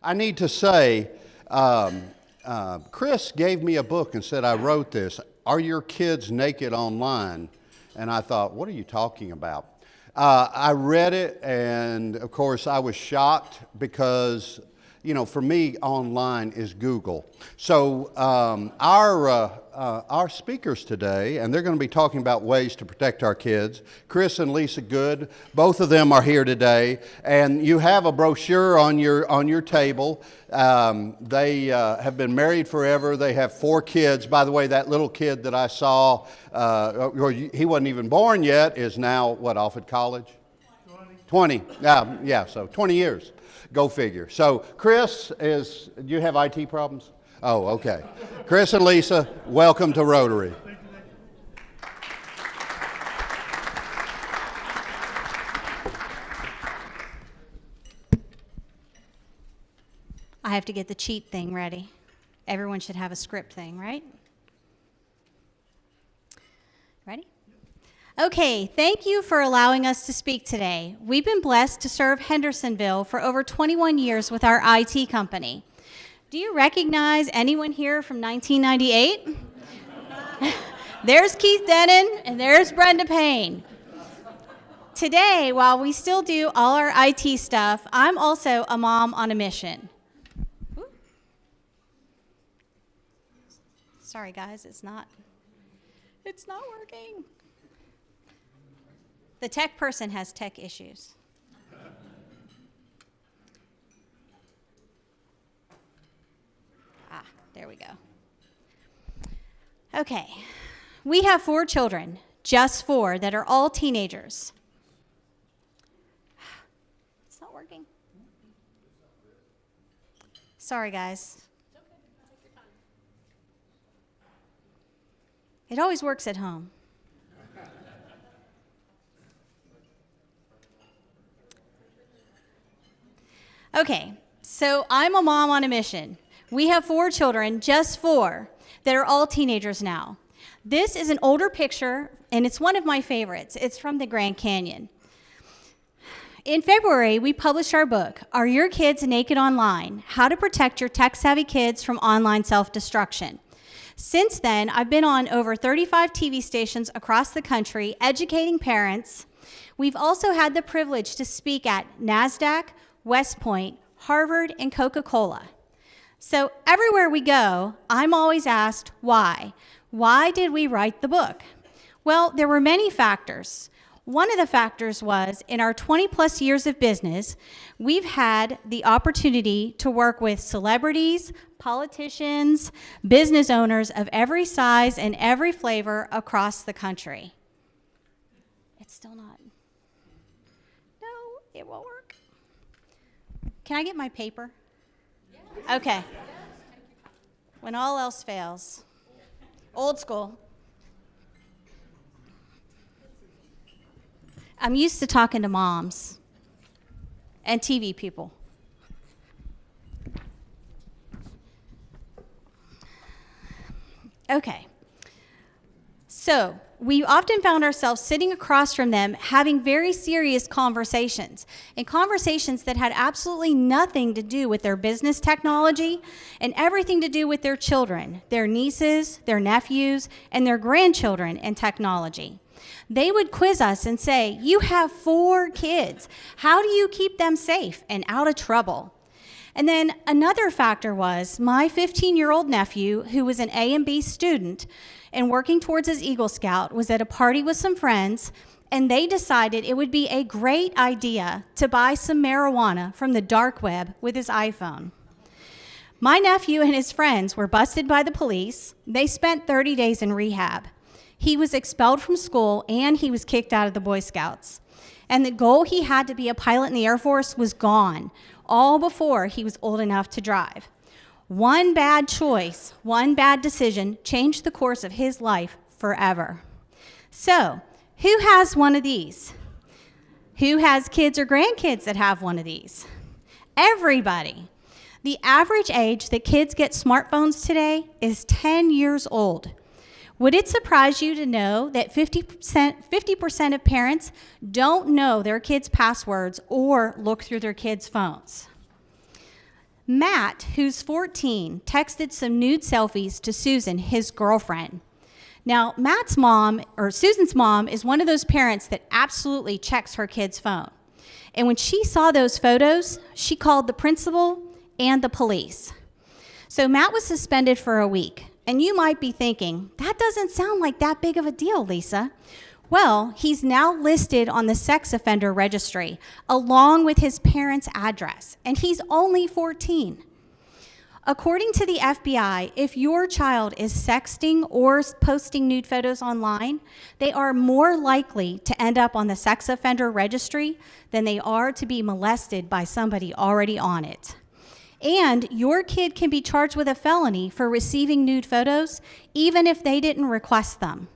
I need to say, Chris gave me a book and said I wrote this, Are Your Kids Naked Online? And I thought, what are you talking about? I read it, and of course I was shocked because, you know, for me, online is Google. So our speakers today, and they're going to be talking about ways to protect our kids, Chris and Lisa Good, both of them are here today, and you have a brochure on your table. They have been married forever. They have 4 kids. By the way, that little kid that I saw, he wasn't even born yet, is now, what, off at college? 20. Yeah, so 20 years. Go figure. So Chris do you have IT problems? Oh, okay. Chris and Lisa, welcome to Rotary. I have to get the cheat thing ready. Everyone should have a script thing, right? Ready? Okay, thank you for allowing us to speak today. We've been blessed to serve Hendersonville for over 21 years with our IT company. Do you recognize anyone here from 1998? There's Keith Denon and there's Brenda Payne. Today, while we still do all our IT stuff, I'm also a mom on a mission. Sorry guys, it's not working. The tech person has tech issues. There we go. Okay, we have 4 children, just 4, that are all teenagers. It's not working. Sorry, guys. It always works at home. Okay, so I'm a mom on a mission. We have 4 children, just 4, that are all teenagers now. This is an older picture, and it's one of my favorites. It's from the Grand Canyon. In February, we published our book, Are Your Kids Naked Online? How to Protect Your Tech-Savvy Kids from Online Self-Destruction. Since then, I've been on over 35 TV stations across the country educating parents. We've also had the privilege to speak at NASDAQ, West Point, Harvard, and Coca-Cola. So everywhere we go, I'm always asked why. Why did we write the book? Well, there were many factors. One of the factors was in our 20-plus years of business, we've had the opportunity to work with celebrities, politicians, business owners of every size and every flavor across the country. It's still not. No, it won't work. Can I get my paper? Okay. When all else fails. Old school. I'm used to talking to moms and TV people. Okay. So, we often found ourselves sitting across from them having very serious conversations, and conversations that had absolutely nothing to do with their business technology and everything to do with their children, their nieces, their nephews, and their grandchildren and technology. They would quiz us and say, you have 4 kids. How do you keep them safe and out of trouble? And then another factor was my 15-year-old nephew, who was an A and B student and working towards his Eagle Scout, was at a party with some friends, and they decided it would be a great idea to buy some marijuana from the dark web with his iPhone. My nephew and his friends were busted by the police. They spent 30 days in rehab. He was expelled from school, and he was kicked out of the Boy Scouts. And the goal he had to be a pilot in the Air Force was gone, all before he was old enough to drive. One bad choice, one bad decision changed the course of his life forever. So, who has one of these? Who has kids or grandkids that have one of these? Everybody. The average age that kids get smartphones today is 10 years old. Would it surprise you to know that 50% of parents don't know their kids' passwords or look through their kids' phones? Matt, who's 14, texted some nude selfies to Susan, his girlfriend. Now, Susan's mom is one of those parents that absolutely checks her kid's phone. And when she saw those photos, she called the principal and the police. So Matt was suspended for a week. And you might be thinking, that doesn't sound like that big of a deal, Lisa. Well, he's now listed on the sex offender registry along with his parents' address, and he's only 14. According to the FBI, if your child is sexting or posting nude photos online, they are more likely to end up on the sex offender registry than they are to be molested by somebody already on it. And your kid can be charged with a felony for receiving nude photos, even if they didn't request them.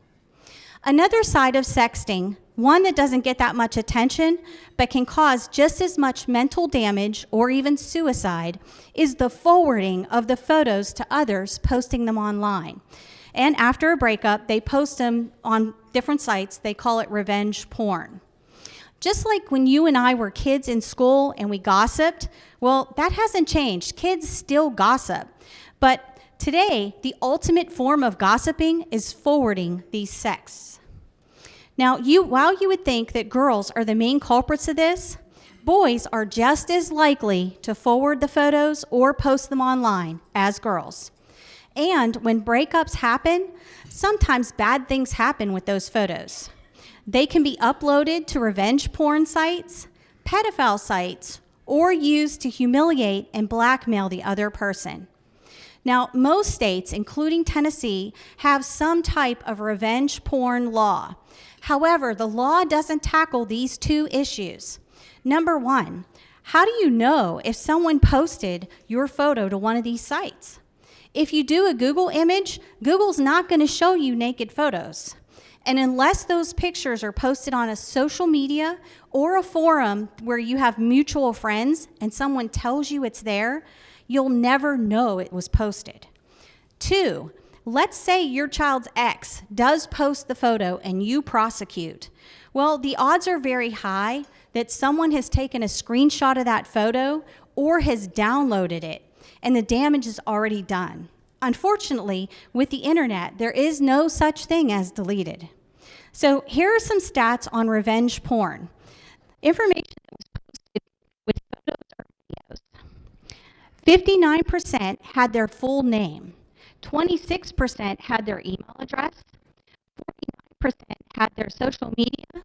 Another side of sexting, one that doesn't get that much attention, but can cause just as much mental damage or even suicide, is the forwarding of the photos to others, posting them online. And after a breakup, they post them on different sites. They call it revenge porn. Just like when you and I were kids in school and we gossiped, well, that hasn't changed. Kids still gossip. But today, the ultimate form of gossiping is forwarding these texts. Now, while you would think that girls are the main culprits of this, boys are just as likely to forward the photos or post them online as girls. And when breakups happen, sometimes bad things happen with those photos. They can be uploaded to revenge porn sites, pedophile sites, or used to humiliate and blackmail the other person. Now, most states, including Tennessee, have some type of revenge porn law. However, the law doesn't tackle these two issues. Number one, how do you know if someone posted your photo to one of these sites? If you do a Google image, Google's not going to show you naked photos. And unless those pictures are posted on a social media or a forum where you have mutual friends and someone tells you it's there, you'll never know it was posted. Two, let's say your child's ex does post the photo and you prosecute. Well, the odds are very high that someone has taken a screenshot of that photo or has downloaded it, and the damage is already done. Unfortunately, with the internet, there is no such thing as deleted. So here are some stats on revenge porn. Information that was posted with photos or videos. 59% had their full name. 26% had their email address. 49% had their social media. And 20%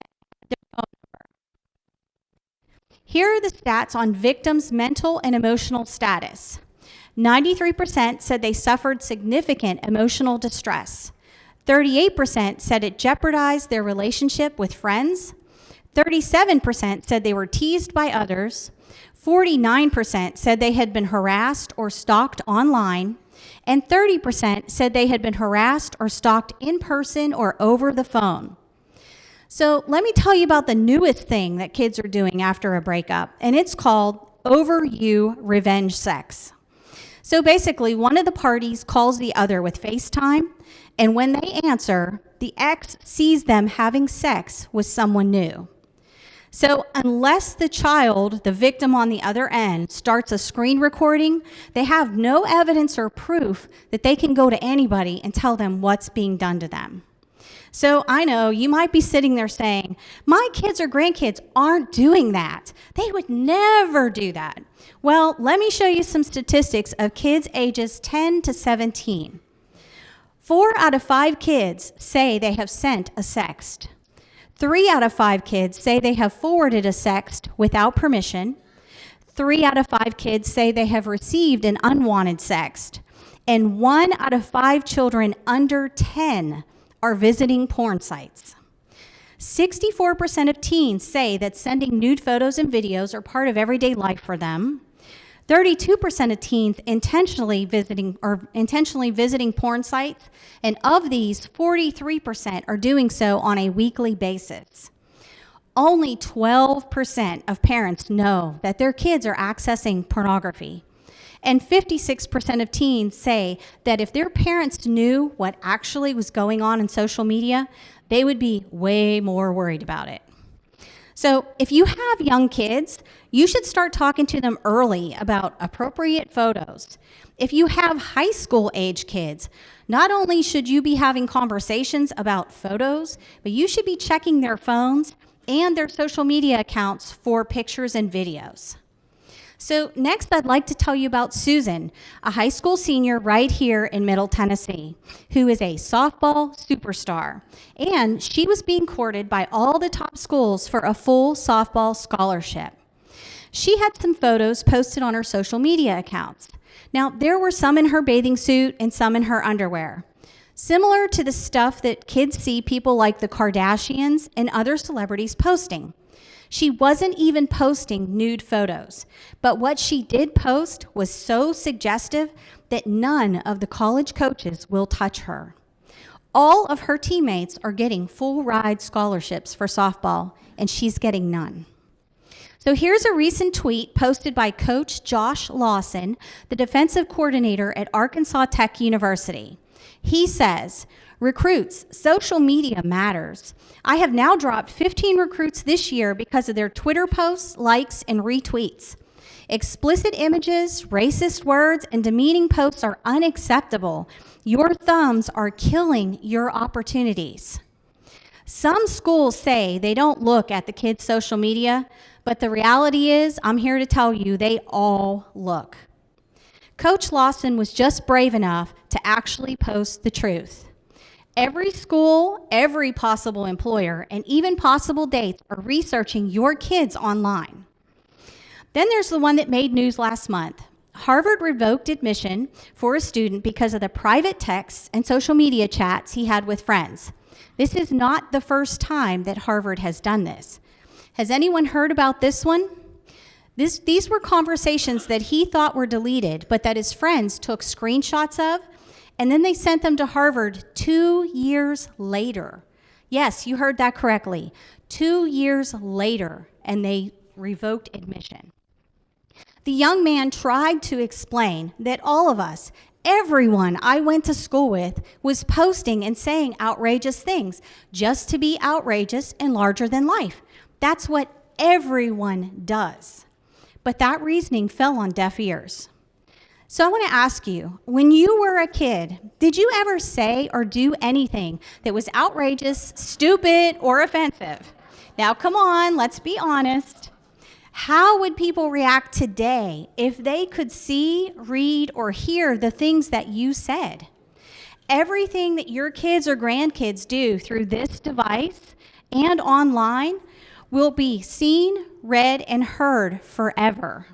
had their phone number. Here are the stats on victims' mental and emotional status. 93% said they suffered significant emotional distress. 38% said it jeopardized their relationship with friends. 37% said they were teased by others. 49% said they had been harassed or stalked online. And 30% said they had been harassed or stalked in person or over the phone. So let me tell you about the newest thing that kids are doing after a breakup, and it's called over you revenge sex. So basically, one of the parties calls the other with FaceTime, and when they answer, the ex sees them having sex with someone new. So unless the child, the victim on the other end, starts a screen recording, they have no evidence or proof that they can go to anybody and tell them what's being done to them. So I know you might be sitting there saying, my kids or grandkids aren't doing that. They would never do that. Well, let me show you some statistics of kids ages 10 to 17. 4 out of 5 kids say they have sent a sext. 3 out of 5 kids say they have forwarded a sext without permission. 3 out of 5 kids say they have received an unwanted sext. And 1 out of 5 children under 10 are visiting porn sites. 64% of teens say that sending nude photos and videos are part of everyday life for them. 32% of teens intentionally visiting porn sites, and of these, 43% are doing so on a weekly basis. Only 12% of parents know that their kids are accessing pornography. And 56% of teens say that if their parents knew what actually was going on in social media, they would be way more worried about it. So if you have young kids, you should start talking to them early about appropriate photos. If you have high school age kids, not only should you be having conversations about photos, but you should be checking their phones and their social media accounts for pictures and videos. So next, I'd like to tell you about Susan, a high school senior right here in Middle Tennessee, who is a softball superstar. And she was being courted by all the top schools for a full softball scholarship. She had some photos posted on her social media accounts. Now, there were some in her bathing suit and some in her underwear. Similar to the stuff that kids see people like the Kardashians and other celebrities posting. She wasn't even posting nude photos, but what she did post was so suggestive that none of the college coaches will touch her. All of her teammates are getting full ride scholarships for softball, and she's getting none. So here's a recent tweet posted by Coach Josh Lawson, the defensive coordinator at Arkansas Tech University. He says, "Recruits, social media matters. I have now dropped 15 recruits this year because of their Twitter posts, likes, and retweets. Explicit images, racist words, and demeaning posts are unacceptable. Your thumbs are killing your opportunities." Some schools say they don't look at the kids' social media, but the reality is, I'm here to tell you, they all look. Coach Lawson was just brave enough to actually post the truth. Every school, every possible employer, and even possible dates are researching your kids online. Then there's the one that made news last month. Harvard revoked admission for a student because of the private texts and social media chats he had with friends. This is not the first time that Harvard has done this. Has anyone heard about this one? These were conversations that he thought were deleted, but that his friends took screenshots of, and then they sent them to Harvard 2 years later. Yes, you heard that correctly. 2 years later, and they revoked admission. The young man tried to explain that all of us, everyone I went to school with, was posting and saying outrageous things just to be outrageous and larger than life. That's what everyone does. But that reasoning fell on deaf ears. So I want to ask you, when you were a kid, did you ever say or do anything that was outrageous, stupid, or offensive? Now, come on, let's be honest. How would people react today if they could see, read, or hear the things that you said? Everything that your kids or grandkids do through this device and online will be seen, read, and heard forever.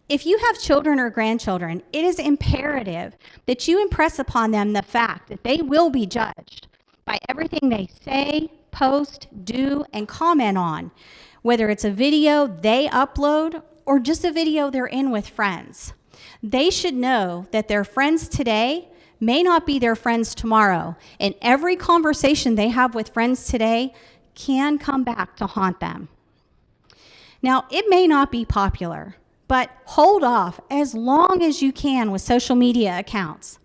If you have children or grandchildren, it is imperative that you impress upon them the fact that they will be judged by everything they say, post, do, and comment on, whether it's a video they upload or just a video they're in with friends. They should know that their friends today may not be their friends tomorrow, and every conversation they have with friends today can come back to haunt them. Now, it may not be popular, but hold off as long as you can with social media accounts.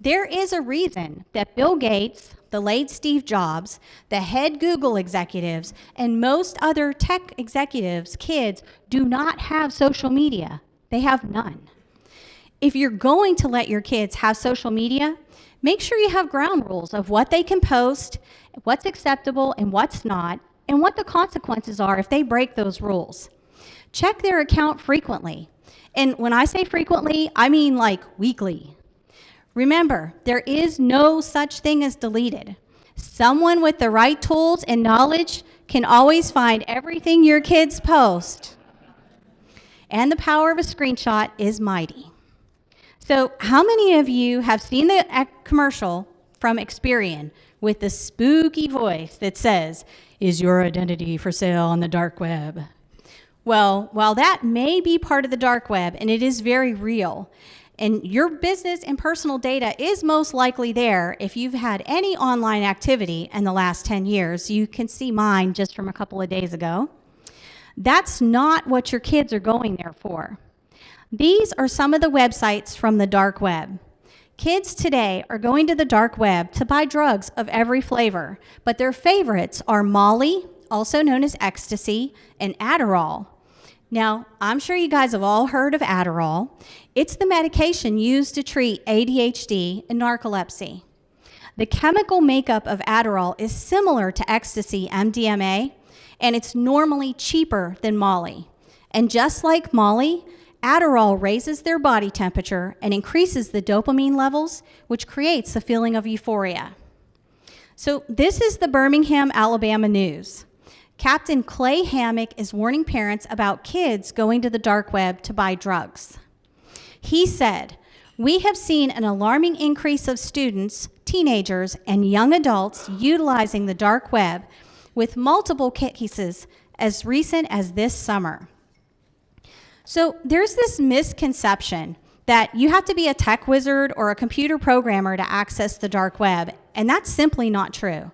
There is a reason that Bill Gates, the late Steve Jobs, the head Google executives, and most other tech executives' kids do not have social media. They have none. If you're going to let your kids have social media, make sure you have ground rules of what they can post, what's acceptable and what's not, and what the consequences are if they break those rules. Check their account frequently. And when I say frequently, I mean like weekly. Remember, there is no such thing as deleted. Someone with the right tools and knowledge can always find everything your kids post. And the power of a screenshot is mighty. So how many of you have seen the commercial from Experian with the spooky voice that says, "Is your identity for sale on the dark web?" Well, while that may be part of the dark web, and it is very real, and your business and personal data is most likely there if you've had any online activity in the last 10 years. You can see mine just from a couple of days ago. That's not what your kids are going there for. These are some of the websites from the dark web. Kids today are going to the dark web to buy drugs of every flavor, but their favorites are Molly, also known as ecstasy, and Adderall. Now, I'm sure you guys have all heard of Adderall. It's the medication used to treat ADHD and narcolepsy. The chemical makeup of Adderall is similar to ecstasy, MDMA, and it's normally cheaper than Molly. And just like Molly, Adderall raises their body temperature and increases the dopamine levels, which creates a feeling of euphoria. So this is the Birmingham, Alabama news. Captain Clay Hammock is warning parents about kids going to the dark web to buy drugs. He said, "We have seen an alarming increase of students, teenagers, and young adults utilizing the dark web, with multiple cases as recent as this summer." So there's this misconception that you have to be a tech wizard or a computer programmer to access the dark web, and that's simply not true.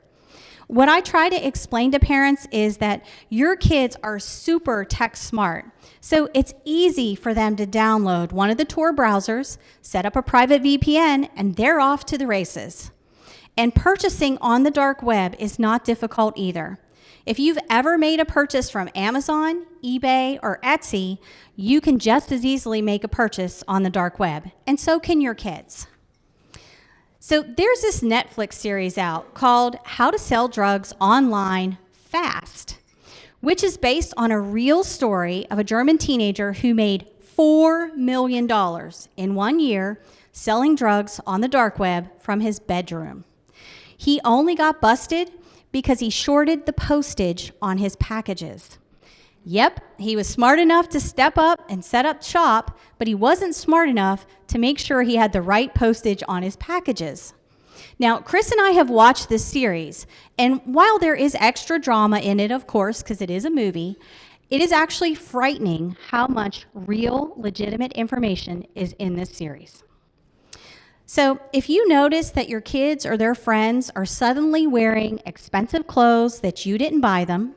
What I try to explain to parents is that your kids are super tech smart, so it's easy for them to download one of the Tor browsers, set up a private VPN, and they're off to the races. And purchasing on the dark web is not difficult either. If you've ever made a purchase from Amazon, eBay, or Etsy, you can just as easily make a purchase on the dark web, and so can your kids. So there's this Netflix series out called How to Sell Drugs Online Fast, which is based on a real story of a German teenager who made $4 million in 1 year selling drugs on the dark web from his bedroom. He only got busted because he shorted the postage on his packages. Yep, he was smart enough to step up and set up shop, but he wasn't smart enough to make sure he had the right postage on his packages. Now, Chris and I have watched this series, and while there is extra drama in it, of course, because it is a movie, it is actually frightening how much real, legitimate information is in this series. So if you notice that your kids or their friends are suddenly wearing expensive clothes that you didn't buy them,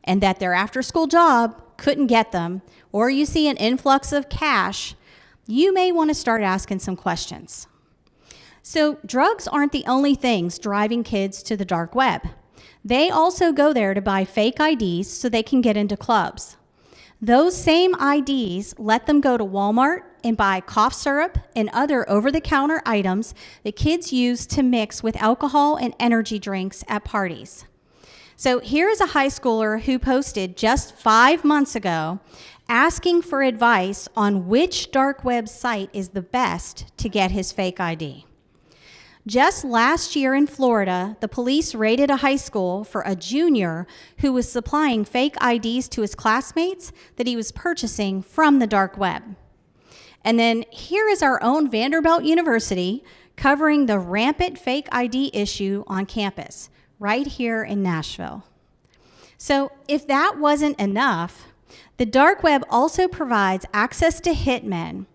and that their after-school job couldn't get them, or you see an influx of cash, you may want to start asking some questions. So drugs aren't the only things driving kids to the dark web. They also go there to buy fake IDs so they can get into clubs. Those same IDs let them go to Walmart and buy cough syrup and other over-the-counter items that kids use to mix with alcohol and energy drinks at parties. So here's a high schooler who posted just 5 months ago asking for advice on which dark web site is the best to get his fake ID. Just last year in Florida, the police raided a high school for a junior who was supplying fake IDs to his classmates that he was purchasing from the dark web. And then here is our own Vanderbilt University covering the rampant fake ID issue on campus, right here in Nashville. So if that wasn't enough, the dark web also provides access to hitmen.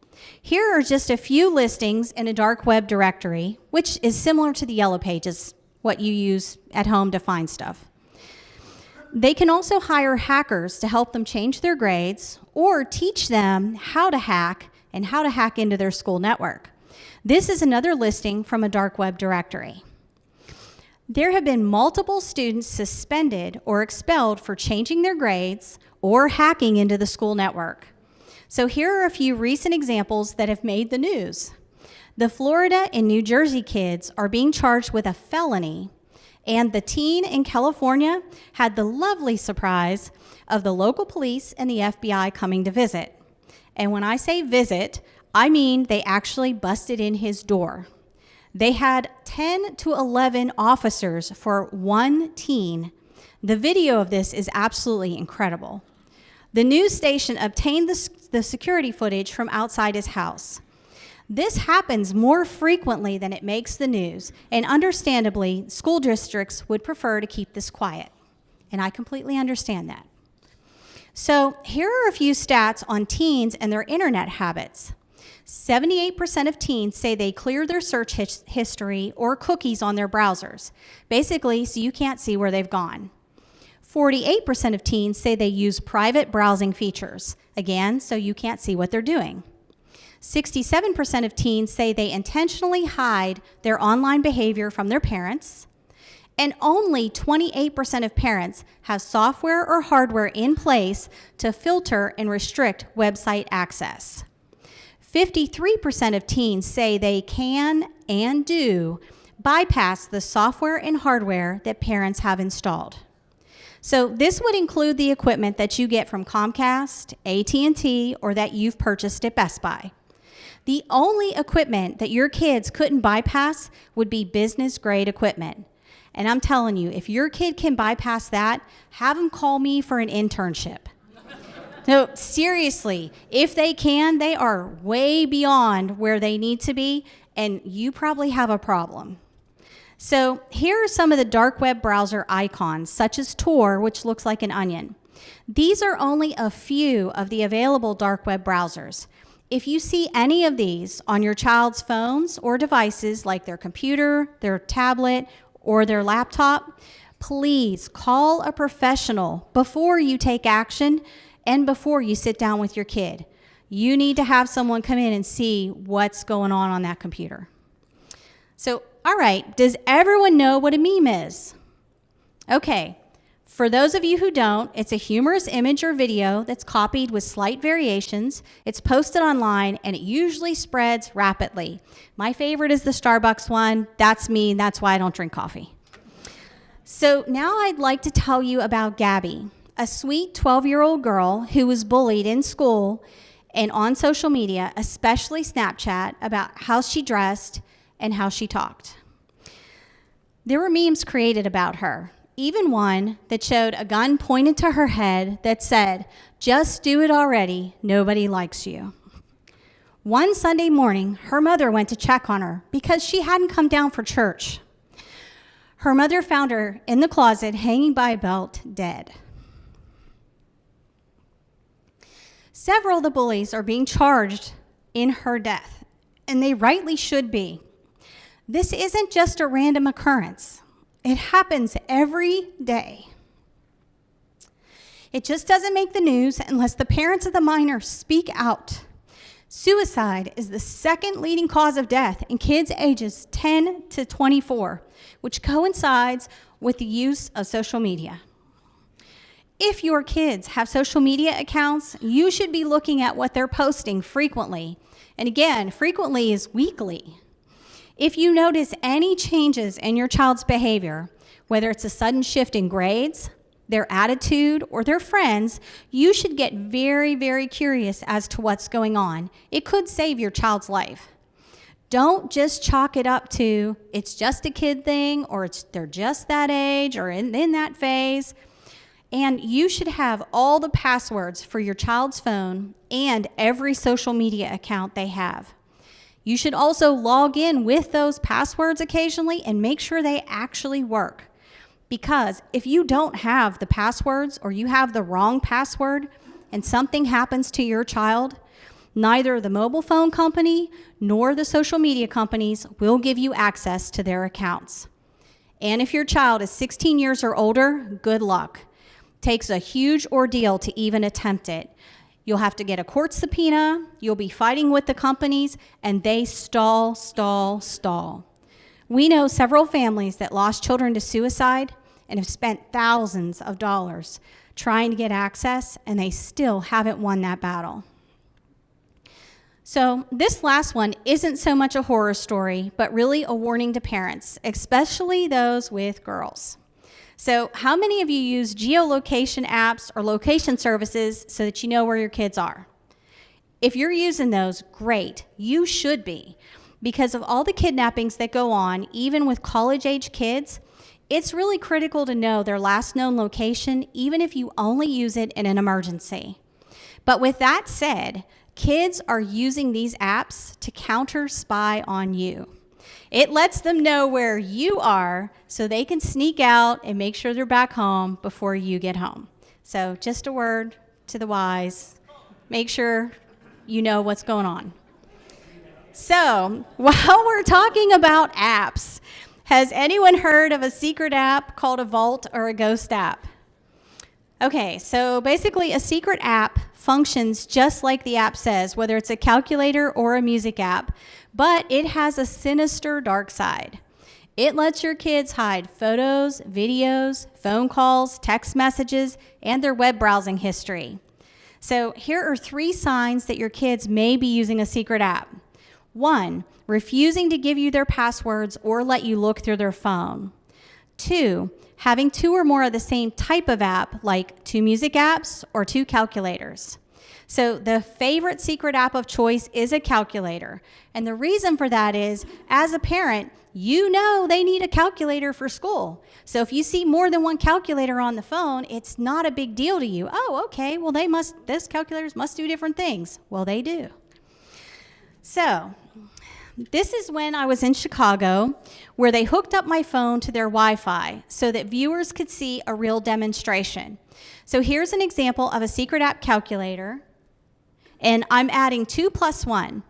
Here are just a few listings in a dark web directory, which is similar to the Yellow Pages, what you use at home to find stuff. They can also hire hackers to help them change their grades or teach them how to hack and how to hack into their school network. This is another listing from a dark web directory. There have been multiple students suspended or expelled for changing their grades or hacking into the school network. So here are a few recent examples that have made the news. The Florida and New Jersey kids are being charged with a felony, and the teen in California had the lovely surprise of the local police and the FBI coming to visit. And when I say visit, I mean they actually busted in his door. They had 10 to 11 officers for one teen. The video of this is absolutely incredible. The news station obtained the security footage from outside his house. This happens more frequently than it makes the news, and understandably, school districts would prefer to keep this quiet. And I completely understand that. So here are a few stats on teens and their internet habits. 78% of teens say they clear their search history or cookies on their browsers, basically so you can't see where they've gone. 48% of teens say they use private browsing features, again, so you can't see what they're doing. 67% of teens say they intentionally hide their online behavior from their parents, And only 28% of parents have software or hardware in place to filter and restrict website access. 53% of teens say they can and do bypass the software and hardware that parents have installed. So this would include the equipment that you get from Comcast, AT&T, or that you've purchased at Best Buy. The only equipment that your kids couldn't bypass would be business-grade equipment. And I'm telling you, if your kid can bypass that, have them call me for an internship. No, seriously, if they can, they are way beyond where they need to be, and you probably have a problem. So here are some of the dark web browser icons, such as Tor, which looks like an onion. These are only a few of the available dark web browsers. If you see any of these on your child's phones or devices, like their computer, their tablet, or their laptop, please call a professional before you take action and before you sit down with your kid. You need to have someone come in and see what's going on that computer. So, all right, does everyone know what a meme is? Okay, for those of you who don't, it's a humorous image or video that's copied with slight variations. It's posted online, and it usually spreads rapidly. My favorite is the Starbucks one. That's me, and that's why I don't drink coffee. So now I'd like to tell you about Gabby, a sweet 12-year-old girl who was bullied in school and on social media, especially Snapchat, about how she dressed and how she talked. There were memes created about her, even one that showed a gun pointed to her head that said, "Just do it already, nobody likes you." One Sunday morning, her mother went to check on her because she hadn't come down for church. Her mother found her in the closet, hanging by a belt, dead. Several of the bullies are being charged in her death, and they rightly should be. This isn't just a random occurrence. It happens every day. It just doesn't make the news unless the parents of the minor speak out. Suicide is the second leading cause of death in kids ages 10 to 24, which coincides with the use of social media. If your kids have social media accounts, you should be looking at what they're posting frequently. And again, frequently is weekly. If you notice any changes in your child's behavior, whether it's a sudden shift in grades, their attitude, or their friends, you should get very, very curious as to what's going on. It could save your child's life. Don't just chalk it up to it's just a kid thing, or they're just that age, or in that phase. And you should have all the passwords for your child's phone and every social media account they have. You should also log in with those passwords occasionally and make sure they actually work. Because if you don't have the passwords or you have the wrong password and something happens to your child, neither the mobile phone company nor the social media companies will give you access to their accounts. And if your child is 16 years or older, good luck. Takes a huge ordeal to even attempt it. You'll have to get a court subpoena, you'll be fighting with the companies, and they stall. We know several families that lost children to suicide and have spent thousands of dollars trying to get access, and they still haven't won that battle. So this last one isn't so much a horror story, but really a warning to parents, especially those with girls. So how many of you use geolocation apps or location services so that you know where your kids are? If you're using those, great. You should be. Because of all the kidnappings that go on, even with college-age kids, it's really critical to know their last known location, even if you only use it in an emergency. But with that said, kids are using these apps to counter-spy on you. It lets them know where you are so they can sneak out and make sure they're back home before you get home. So just a word to the wise. Make sure you know what's going on. So while we're talking about apps, has anyone heard of a secret app called a Vault or a Ghost app? Okay, so basically a secret app functions just like the app says, whether it's a calculator or a music app, but it has a sinister dark side. It lets your kids hide photos, videos, phone calls, text messages, and their web browsing history. So here are 3 signs that your kids may be using a secret app. 1, refusing to give you their passwords or let you look through their phone. 2, having 2 or more of the same type of app, like 2 music apps or 2 calculators. So the favorite secret app of choice is a calculator. And the reason for that is, as a parent, you know they need a calculator for school. So if you see more than one calculator on the phone, it's not a big deal to you. Oh, okay, well those calculators must do different things. Well, they do. So this is when I was in Chicago, where they hooked up my phone to their Wi-Fi so that viewers could see a real demonstration. So here's an example of a secret app calculator, and I'm adding 2 plus 1.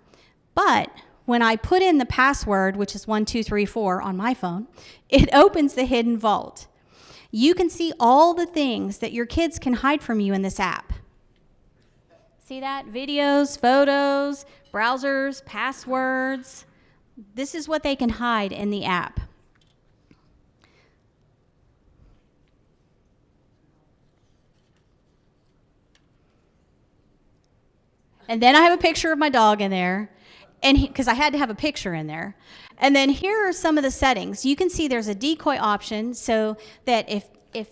But when I put in the password, which is 1234 on my phone, it opens the hidden vault. You can see all the things that your kids can hide from you in this app. See that? Videos, photos, browsers, passwords. This is what they can hide in the app. And then I have a picture of my dog in there, and because I had to have a picture in there. And then here are some of the settings. You can see there's a decoy option so that if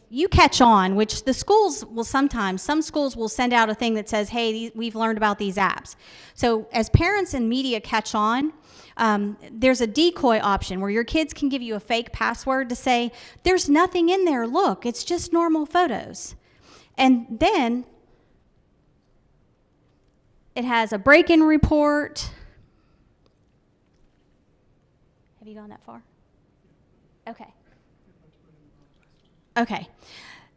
you catch on, which the schools will sometimes, some schools will send out a thing that says, hey, we've learned about these apps. So as parents and media catch on, there's a decoy option where your kids can give you a fake password to say, there's nothing in there, look, it's just normal photos. And then it has a break-in report. Have you gone that far? Okay. Okay.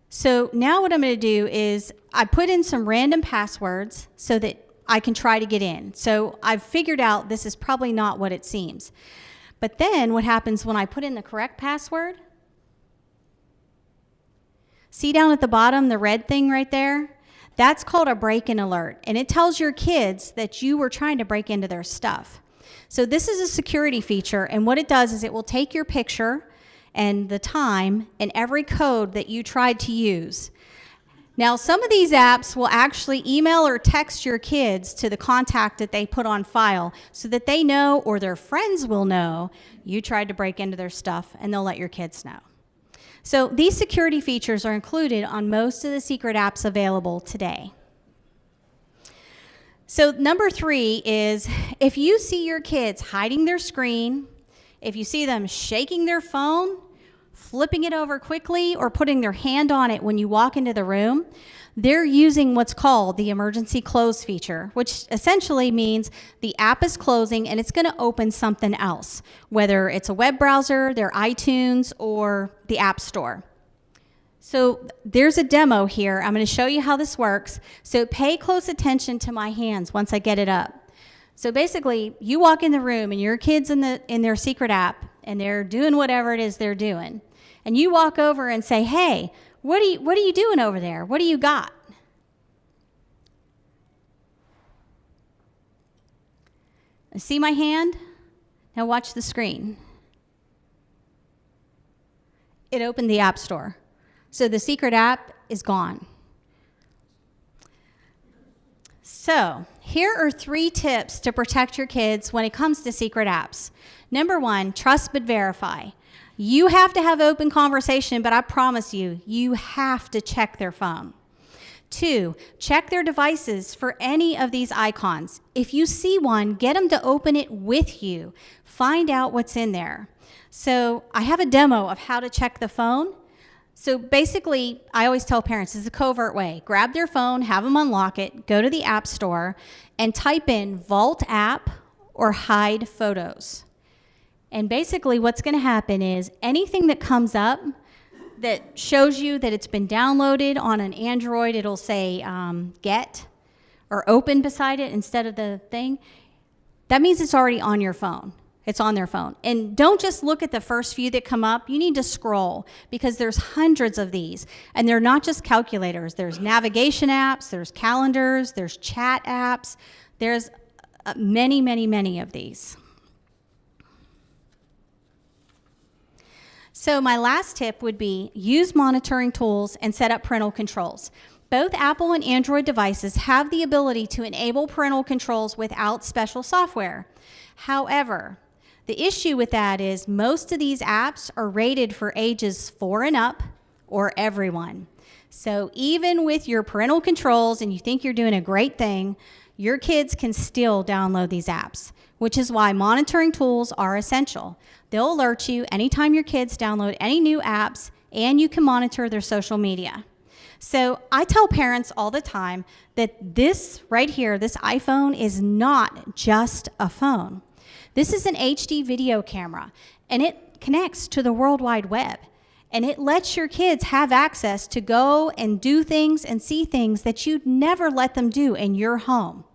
So now what I'm going to do is I put in some random passwords so that I can try to get in. So I've figured out this is probably not what it seems. But then what happens when I put in the correct password? See down at the bottom, the red thing right there? That's called a break-in alert, and it tells your kids that you were trying to break into their stuff. So this is a security feature, and what it does is it will take your picture and the time and every code that you tried to use. Now, some of these apps will actually email or text your kids to the contact that they put on file so that they know, or their friends will know, you tried to break into their stuff, and they'll let your kids know. So these security features are included on most of the secret apps available today. So number 3 is if you see your kids hiding their screen, if you see them shaking their phone, flipping it over quickly, or putting their hand on it when you walk into the room, they're using what's called the emergency close feature, which essentially means the app is closing and it's going to open something else, whether it's a web browser, their iTunes, or the App Store. So there's a demo here. I'm going to show you how this works. So pay close attention to my hands once I get it up. So basically, you walk in the room and your kid's in their secret app and they're doing whatever it is they're doing. And you walk over and say, hey, what are you doing over there? What do you got? See my hand? Now watch the screen. It opened the App Store. So the secret app is gone. So here are 3 tips to protect your kids when it comes to secret apps. Number 1, trust but verify. You have to have open conversation, but I promise you, you have to check their phone. 2, check their devices for any of these icons. If you see one, get them to open it with you. Find out what's in there. So I have a demo of how to check the phone. So basically, I always tell parents, it's a covert way. Grab their phone, have them unlock it, go to the App Store, and type in Vault App or Hide Photos. And basically what's going to happen is anything that comes up that shows you that it's been downloaded on an Android, it'll say Get or Open beside it instead of the thing. That means it's already on your phone. It's on their phone. And don't just look at the first few that come up. You need to scroll because there's hundreds of these. And they're not just calculators. There's navigation apps, there's calendars, there's chat apps. There's many, many, many of these. So my last tip would be use monitoring tools and set up parental controls. Both Apple and Android devices have the ability to enable parental controls without special software. However, the issue with that is most of these apps are rated for ages 4 and up or everyone. So even with your parental controls and you think you're doing a great thing, your kids can still download these apps, which is why monitoring tools are essential. They'll alert you anytime your kids download any new apps, and you can monitor their social media. So I tell parents all the time that this right here, this iPhone, is not just a phone. This is an HD video camera, and it connects to the World Wide Web. And it lets your kids have access to go and do things and see things that you'd never let them do in your home.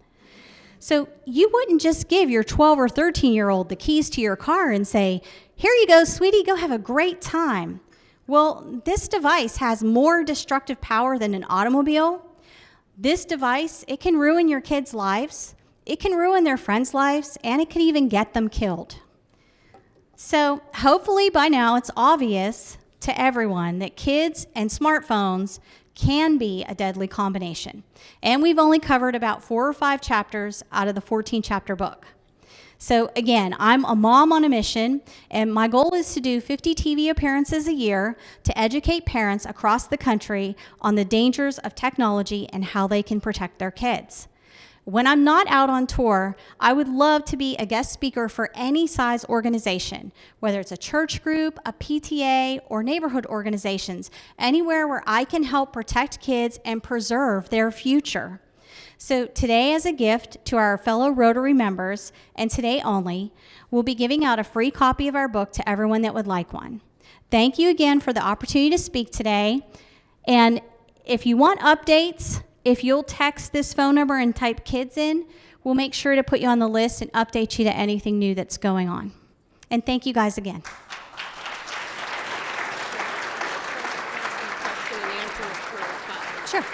So you wouldn't just give your 12 or 13-year-old the keys to your car and say, "Here you go, sweetie, go have a great time." Well, this device has more destructive power than an automobile. This device, it can ruin your kids' lives, it can ruin their friends' lives, and it can even get them killed. So hopefully by now it's obvious to everyone that kids and smartphones can be a deadly combination. And we've only covered about 4 or 5 chapters out of the 14-chapter book. So again, I'm a mom on a mission, and my goal is to do 50 TV appearances a year to educate parents across the country on the dangers of technology and how they can protect their kids. When I'm not out on tour, I would love to be a guest speaker for any size organization, whether it's a church group, a PTA, or neighborhood organizations, anywhere where I can help protect kids and preserve their future. So today, as a gift to our fellow Rotary members, and today only, we'll be giving out a free copy of our book to everyone that would like one. Thank you again for the opportunity to speak today. And if you want updates, if you'll text this phone number and type kids in, we'll make sure to put you on the list and update you to anything new that's going on. And thank you guys again. Sure.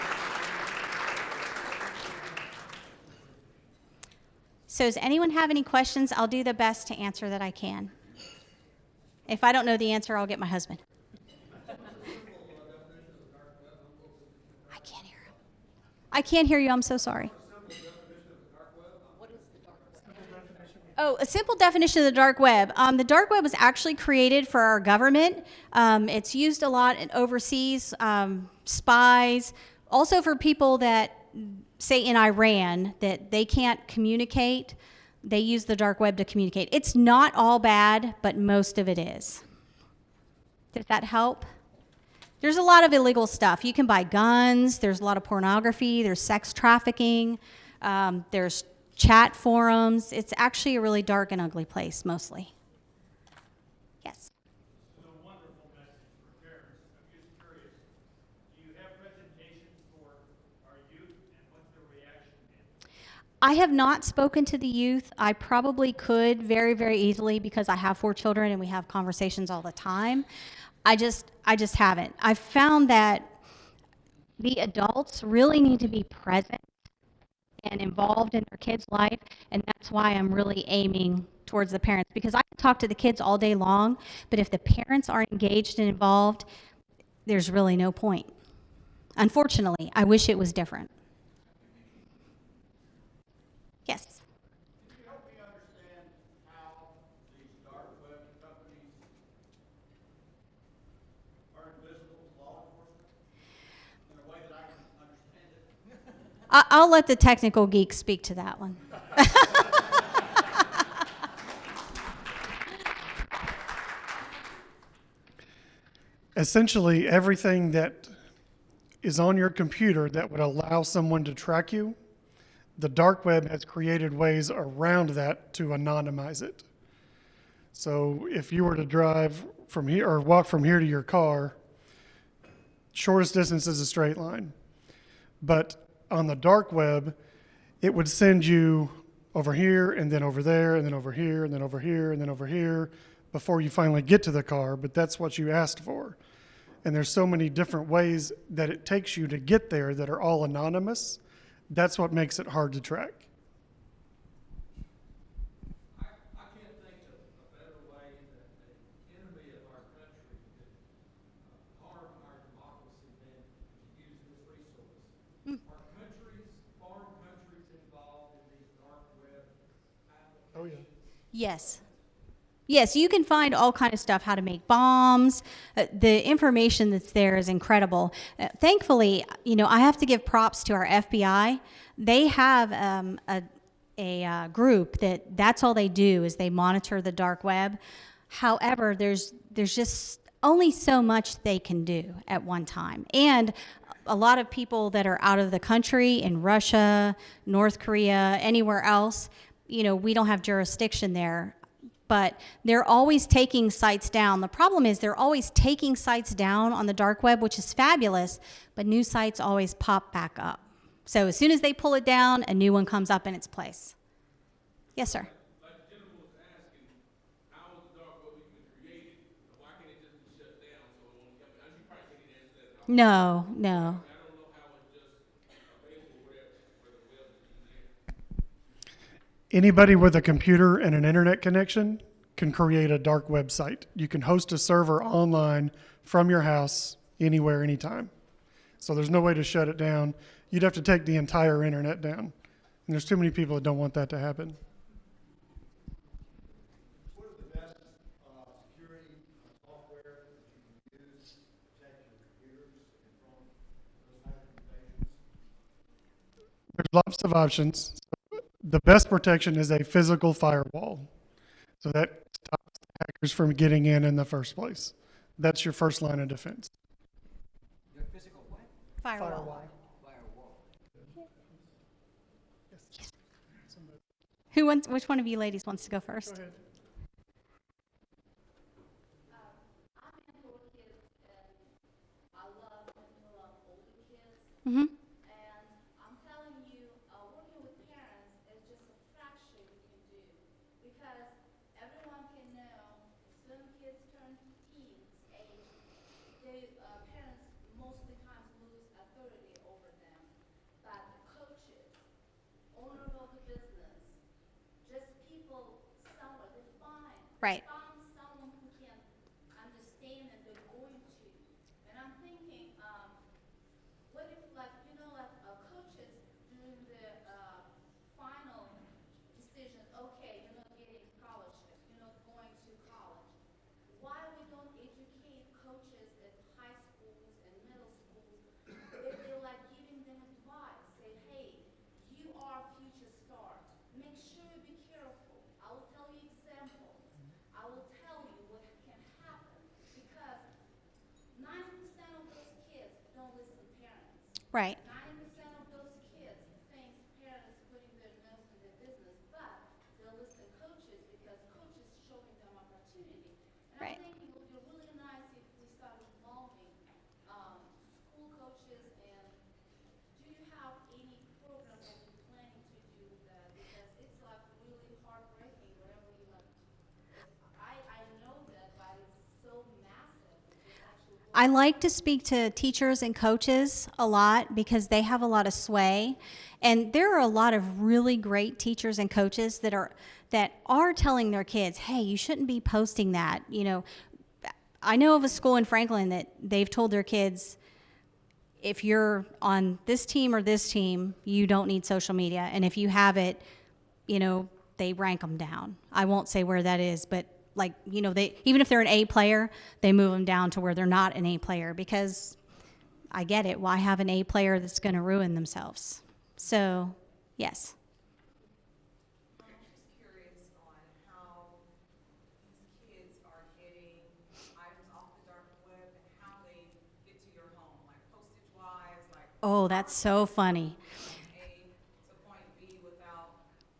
So does anyone have any questions? I'll do the best to answer that I can. If I don't know the answer, I'll get my husband. I can't hear you. I'm so sorry. Oh, a simple definition of the dark web. The dark web was actually created for our government. It's used a lot in overseas, spies, also for people that, say in Iran, that they can't communicate. They use the dark web to communicate. It's not all bad, but most of it is. Does that help? There's a lot of illegal stuff. You can buy guns, there's a lot of pornography, there's sex trafficking, there's chat forums. It's actually a really dark and ugly place, mostly. Yes? It's a wonderful message for parents. I'm just curious, do you have presentations for our youth, and what's their reaction been? I have not spoken to the youth. I probably could very, very easily because I have 4 children and we have conversations all the time. I just haven't. I've found that the adults really need to be present and involved in their kids' life, and that's why I'm really aiming towards the parents, because I can talk to the kids all day long, but if the parents aren't engaged and involved, there's really no point. Unfortunately, I wish it was different. Yes? Can you help me understand how these dark web companies are invisible to law enforcement in a way that I can understand it? I'll let the technical geeks speak to that one. Essentially, everything that is on your computer that would allow someone to track you, the dark web has created ways around that to anonymize it. So if you were to drive from here or walk from here to your car, shortest distance is a straight line. But on the dark web, it would send you over here and then over there and then over here and then over here and then over here before you finally get to the car, but that's what you asked for. And there's so many different ways that it takes you to get there that are all anonymous. That's what makes it hard to track. I can't think of a better way that the enemy of our country Oh, yeah. Yes. Yes, you can find all kind of stuff, how to make bombs. The information that's there is incredible. Thankfully, I have to give props to our FBI. They have a group that's all they do is they monitor the dark web. However, there's just only so much they can do at one time. And a lot of people that are out of the country in Russia, North Korea, anywhere else, we don't have jurisdiction there. But they're always taking sites down. The problem is they're always taking sites down on the dark web, which is fabulous, but new sites always pop back up. So as soon as they pull it down, a new one comes up in its place. Yes, sir. Like the gentleman was asking, how is the dark web even created? Why can't it just be shut down? So you probably can't answer that. No. I don't know how it's just available where the web is there. Anybody with a computer and an internet connection can create a dark website. You can host a server online from your house, anywhere, anytime. So there's no way to shut it down. You'd have to take the entire internet down. And there's too many people that don't want that to happen. What are the best security software that you can use to protect your computers from those type of invasions? There's lots of options. The best protection is a physical firewall. So that stops the hackers from getting in the first place. That's your first line of defense. Your physical what? Firewall. Firewall. Which one of you ladies wants to go first? Go ahead. I'm into kids and I love older kids. Mm-hmm. And I'm telling you, working with parents is just a fraction you can do. Because everyone can know as soon as kids turn teens age, parents most of the time lose authority over them. But the coaches, owner of the business, just people somewhere, they find. Right. Found someone who can understand and they're going to. And I'm thinking, what if, coaches during the final decision, okay, you're not getting scholarships, you're not going to college. Why we don't educate coaches at high schools and middle schools? They're like giving them advice, say, hey, you are future stars. Make sure you be careful. I will tell you examples. I will tell you what can happen because 90% of those kids don't listen to parents. Right. 90% of those kids think parents putting their nose in their business, but they'll listen to coaches because coaches showing them opportunity. And Right. I'm thinking it would be really nice if we start involving school coaches. And do you have any program that you're planning to do that? Because it's like really heartbreaking wherever you like. I know that, but it's so massive. It's actually I like to speak to teachers and coaches a lot because they have a lot of sway. And there are a lot of really great teachers and coaches that are telling their kids, hey, you shouldn't be posting that. I know of a school in Franklin that they've told their kids, if you're on this team or this team, you don't need social media. And if you have it, they rank them down. I won't say where that is, but they, even if they're an A player, they move them down to where they're not an A player because I get it. Why have an A player that's going to ruin themselves? So, yes. I'm just curious on how these kids are getting items off the dark web and how they get to your home, like postage-wise, like. Oh, that's so funny. Point A to point B without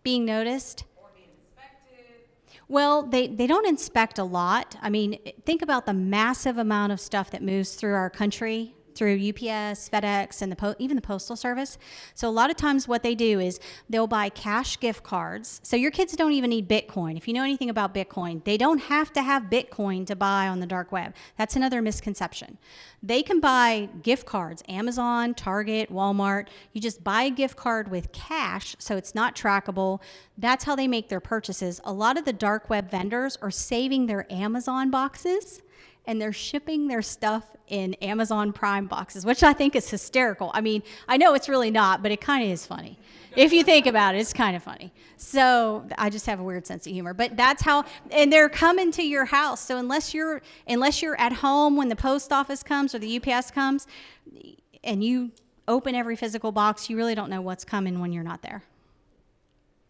Being noticed? or being inspected. Well, they don't inspect a lot. I mean, think about the massive amount of stuff that moves through our country, through UPS, FedEx, and even the Postal Service. So a lot of times what they do is they'll buy cash gift cards. So your kids don't even need Bitcoin. If you know anything about Bitcoin, they don't have to have Bitcoin to buy on the dark web. That's another misconception. They can buy gift cards, Amazon, Target, Walmart. You just buy a gift card with cash, so it's not trackable. That's how they make their purchases. A lot of the dark web vendors are saving their Amazon boxes and they're shipping their stuff in Amazon Prime boxes, which I think is hysterical. I mean, I know it's really not, but it kind of is funny. If you think about it, it's kind of funny. So I just have a weird sense of humor. But that's how, and they're coming to your house. So unless you're at home when the post office comes or the UPS comes, and you open every physical box, you really don't know what's coming when you're not there.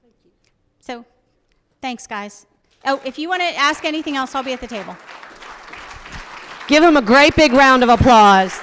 Thank you. So, thanks, guys. Oh, if you want to ask anything else, I'll be at the table. Give them a great big round of applause.